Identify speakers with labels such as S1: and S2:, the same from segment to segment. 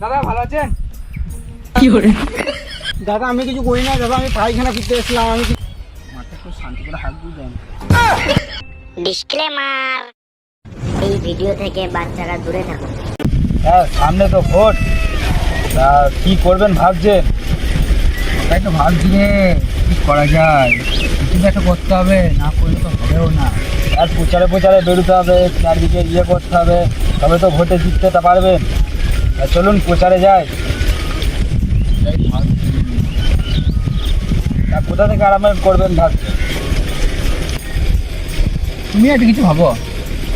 S1: দাদা ভালো আছেন?
S2: কি করে?
S1: দাদা আমি কিছু করি না দাদা, আমি পায়খানা ফিরতে এসেছিলাম। আমি মাথা একটু শান্তি করে হাত দিয়ে দেন।
S3: ডিসক্লেমার, এই ভিডিও থেকে বাচ্চারা দূরে থাকুন।
S1: সামনে তো ভোট, তা কি করবেন ভাবছেন? তাই তো ভাবছি রে, কি করা যায়, কিছু একটা করতে হবে, না করলে তো হবেও না। আর প্রচারে প্রচারে বেরোতে হবে, চারদিকে ইয়ে করতে হবে, তবে তো ভোটে জিততে তা পারবেন। চলুন প্রচারে যাই। কোথা থেকে আরম্ভ করবেন ভাবছেন?
S2: তুমি একটা কিছু ভাবো,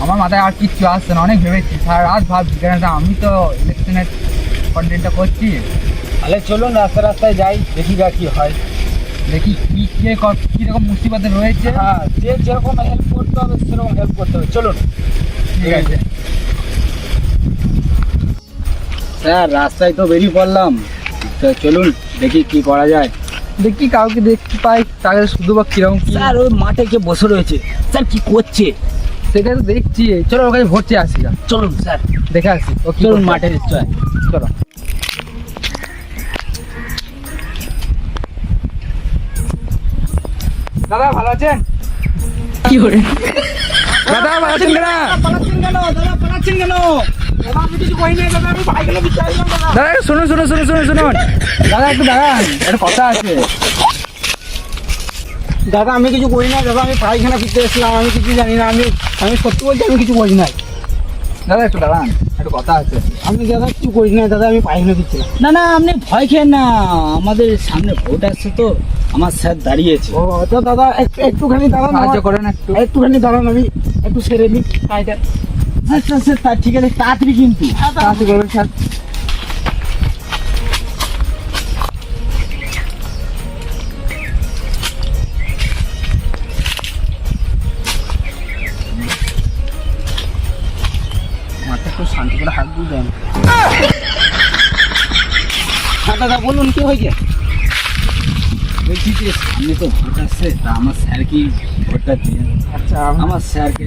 S2: আমার মাথায় আর কিচ্ছু আসছে না। অনেক ভেবেছি, সারা রাত ভাবছি, কেন আমি তো ইলেকশনের কন্টেন্টটা করছি।
S1: তাহলে চলুন রাস্তায় রাস্তায় যাই, দেখি গা কি হয়।
S2: দেখি কীরকম মুসিবতে রয়েছে।
S1: হ্যাঁ, যে যেরকম হেল্প করতে হবে সেরকম হেল্প করতে হবে। চলুন।
S2: ঠিক আছে
S1: স্যার, রাস্তায় তো বেরিয়ে পড়লাম, তো চলুন দেখি কি করা যায়।
S2: দেখি কাউকে দেখতে পাই, তাকে শুধু বা কিরকম কি।
S1: স্যার ওই মাঠে কে বসে রয়েছে, স্যার কি করছে
S2: সেটা তো দেখছি। চলো ওর কাছে ভোট চেয়ে আসি না।
S1: চলুন স্যার
S2: দেখে আসি ও কি
S1: চলুন
S2: করছে।
S1: মাঠে চল।
S2: চলো।
S1: দাদা ভালো আছেন?
S2: কি করে? দাদা ভালো আছেন না?
S1: পালাচ্ছেন কেন দাদা, পালাচ্ছেন কেন? দাদা আমি কিছু করি নাই দাদা, আমি পায়খানা ফিরতে আসলাম দাদা।
S2: দাদা শুনুন শুনুন শুনুন শুনুন শুনুন দাদা একটু দাঁড়ান, একটা কথা আছে।
S1: দাদা আমি কিছু করি না দাদা, আমি পায়খানা ফিরতে এসেছিলাম। আমি কিছু জানি না, আমি সত্যি বলছি আমি কিছু করি নাই।
S2: দাদা একটু দাঁড়ান, একটা কথা আছে।
S1: আমি দাদা কিছু করি না দাদা, আমি পায়খানা ফিরছিলাম।
S4: না না, আপনি ভয় খেয়ে না, আমাদের সামনে ভোট আসছে তো, আমার স্যার দাঁড়িয়েছে।
S1: ও তো দাদা একটুখানি দাঁড়ান,
S2: সাহায্য করেন একটু।
S1: একটুখানি দাঁড়ান, আমি একটু সেরে নিই কাজটা।
S4: আচ্ছা আচ্ছা, তা ঠিক আছে, তাড়াতাড়ি কিন্তু।
S2: সাহায্য করবেন স্যার।
S1: মাথা একটু শান্তি করে হাত দিয়ে দেন। হ্যাঁ দাদা বলুন কি হয়েছে?
S4: বলছি যে সামনে তো ভোট আসছে, তা আমার স্যার কি ভোটটা দিয়ে
S1: আচ্ছা
S4: আমার স্যারকে।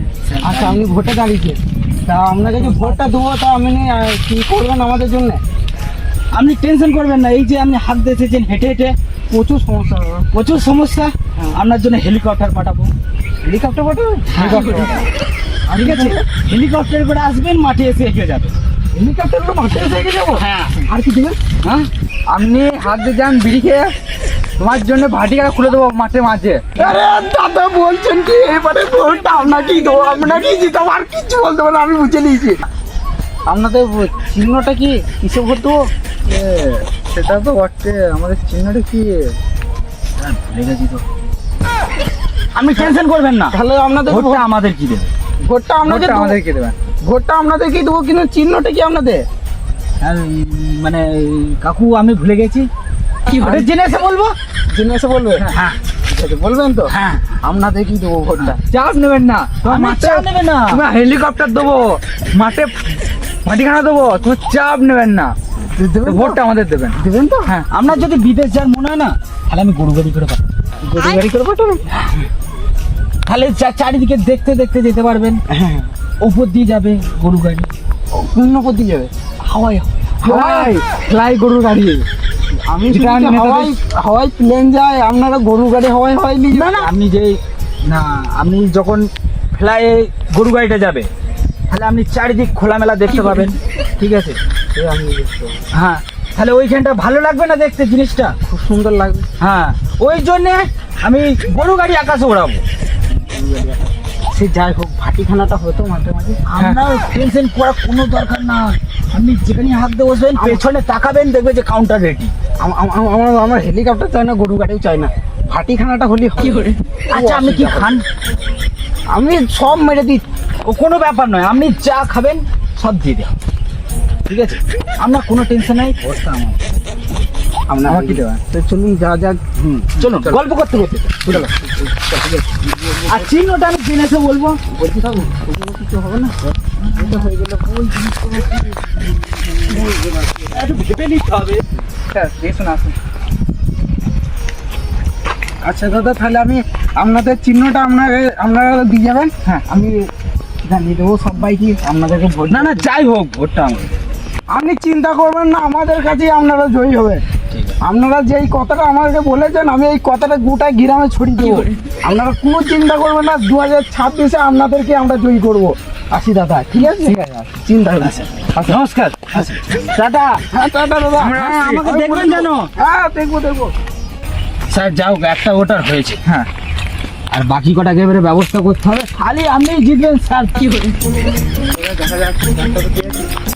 S1: আচ্ছা আপনি ভোটে দাঁড়িয়েছেন, তা আপনাকে যে ভোটটা দেবো তা আপনি কি করবেন আমাদের জন্য?
S4: আপনি টেনশন করবেন না, এই যে আপনি হাত দিয়েছেন হেঁটে হেঁটে,
S1: প্রচুর সমস্যা হবে।
S4: প্রচুর সমস্যা। আপনার জন্য হেলিকপ্টার পাঠাবো।
S1: হেলিকপ্টার পাঠাবেন?
S4: ঠিক আছে, হেলিকপ্টার করে আসবেন, মাঠে এসে এগিয়ে যাবে।
S1: হেলিকপ্টার করে মাঠে এসে এগিয়ে যাবো?
S4: হ্যাঁ,
S1: আর কি দেবেন?
S4: হ্যাঁ,
S2: আপনি হাত দিয়ে যান বিড়ি খেয়ে, তোমার জন্য ভাটিকা খুলে দেবো মাঠে মাঝে।
S1: আরে দাদা বলছেন কি এবারে ভোটটা আপনাকেই দেবো, আপনাকেই জিতাম, আর কিছু বলতে পারবো না, আমি বুঝে নিয়েছি। আপনাদের চিহ্নটা কি, কিসে ভোট দেবো?
S2: সেটা তো বটে, আমাদের চিহ্নটা কি?
S4: স্যার ভুলে গেছি তো। আপনি টেনশন করবেন না,
S1: তাহলে আপনাদের
S4: ভোটটা আমাদের কি দেবে।
S1: ভোটটা আপনাদের
S2: ভোটটা
S1: দেবো।
S2: আমাদেরকে দেবেন।
S1: ভোটটা আপনাদেরকেই দেবো, কিন্তু চিহ্নটা কি আপনাদের?
S4: হ্যাঁ, মানে কাকু আমি ভুলে গেছি।
S2: কি
S1: আরে জেনে এসে বলবো, জেনে এসে বলবে?
S4: হ্যাঁ
S1: ঠিক আছে, বলবেন তো?
S4: হ্যাঁ,
S1: আপনাদেরকেই দেবো ভোটটা।
S2: চাপ নেবেন না, তোমার
S4: আপনি
S2: মাঠে
S4: চাপ নেবেন না।
S2: তোমার হেলিকপ্টার দেবো, মাঠে ভাটিখানা দেবো, তোমার চাপ নেবেন না। তো ভোটটা আমাদের দেবেন।
S1: দেবেন তো?
S4: হ্যাঁ, আপনার যদি বিদেশ যাওয়ার মনে হয় না, তাহলে আমি গরু গাড়ি করে পাঠাবো।
S1: গরু গাড়ি করে পাঠাবেন?
S4: তাহলে চারিদিকে দেখতে দেখতে যেতে পারবেন।
S1: হ্যাঁ,
S4: উপর দিয়ে যাবে গরু গাড়ি,
S1: পূর্ণ করতে যাবে
S4: হাওয়াই
S1: হাওয়াই।
S2: ফ্লাই গরুর গাড়ি।
S1: আমি
S2: এটা
S1: শুনেছি
S2: নেতাদের-
S1: হাওয়াই প্লেন যায়, আপনারা গরু গাড়ি হাওয়াই নিয়ে যাবেন?
S4: আপনি যে না, আপনি যখন ফ্লাইয়ে গরু গাড়িটা যাবে, তাহলে আপনি চারিদিক খোলামেলা দেখতে পাবেন। ঠিক আছে,
S1: সে আমি দেখতে পাবো।
S4: হ্যাঁ, তাহলে ওইখানটা ভালো লাগবে না দেখতে জিনিসটা?
S1: খুব সুন্দর লাগবে।
S4: হ্যাঁ, ওই জন্যে আমি গরু গাড়ি আকাশে ওড়াবো।
S1: সে যাই হোক, ভাটিখানাটা হতো মাঝে মাঝে।
S4: আপনার টেনশন করার কোনো দরকার না, আপনি যেখানে হাত দিয়ে বসবেন, পেছনে তাকাবেন, দেখবে যে কাউন্টার রেডি।
S1: আমার হেলিকপ্টার চাই না, গরু গাড়িও চাই না, ভাটিখানাটা হলেই
S2: কি করে?
S4: আচ্ছা, আপনি কি খান?
S1: আমি সব মেরে দিই।
S4: ও কোনো ব্যাপার নয়, আপনি যা খাবেন সব দিয়ে দেওয়া, ঠিক আছে? আপনার কোনো টেনশন নাই, ভোটটা আমার।
S1: আপনার
S2: আমার কি দেওয়া?
S1: তো চলুন যা যা।
S4: চলুন, গল্প করতে করতে চলো। আর চিহ্নটা আমি জেনে এসে বলবো।
S1: বলছি থাকুন, কিছু হবে না। এটা হয়ে গেলে ওই জিনিসটা
S4: একটু ভেবে নিতে হবে।
S2: স্যার দেখুন, আসুন।
S1: আচ্ছা দাদা, তাহলে আমি আপনাদের চিহ্নটা আপনারা দিয়ে যাবেন। হ্যাঁ, আমি জানিয়ে দেবো সবাইকে আপনাদেরকে ভোট।
S4: না না, যাই হোক, ভোটটা আমার।
S5: আপনি চিন্তা করবেন না, আমাদের কাছেই আপনারা জয়ী হবে।
S4: ঠিক আছে।
S5: আপনারা যেই কথাটা আমাকে বলেছেন, আমি এই কথাটা গোটা গ্রামে ছড়িয়ে দেবো। আপনারা কোনো চিন্তা করবেন না, 2026-এ আপনাদেরকে আমরা জয়ী করবো। আসি দাদা, ঠিক আছে?
S2: ঠিক আছে, আসি।
S5: চিন্তা করবেন না।
S4: নমস্কার।
S5: টাটা। হ্যাঁ, টাটা দাদা।
S2: আমরা
S5: হ্যাঁ,
S2: আসছি।
S5: আমাকে দেখবেন যেন। হ্যাঁ, দেখবো।
S4: স্যার যাও, একটা ভোটার হয়েছে।
S2: হ্যাঁ,
S1: আর বাকি কটাকে এবারে ব্যবস্থা করতে হবে।
S5: খালি আপনি জিতবেন স্যার, কি হবে?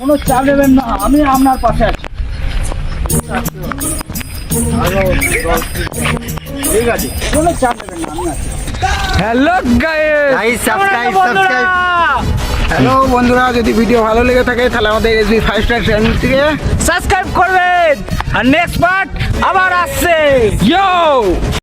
S5: কোনো চাপ নেবেন না, আমি আপনার পাশে আছি। ঠিক আছে, কোনো চাপ নেবেন না, আমি আছি।
S2: হ্যালো গাইস,
S5: হ্যালো বন্ধুরা, যদি ভিডিও ভালো লেগে থাকে তাহলে আমাদের SB 5 স্টার চ্যানেলটিকে
S2: সাবস্ক্রাইব করবেন। আর নেক্সট পার্ট আবার আসছে। ইয়ো।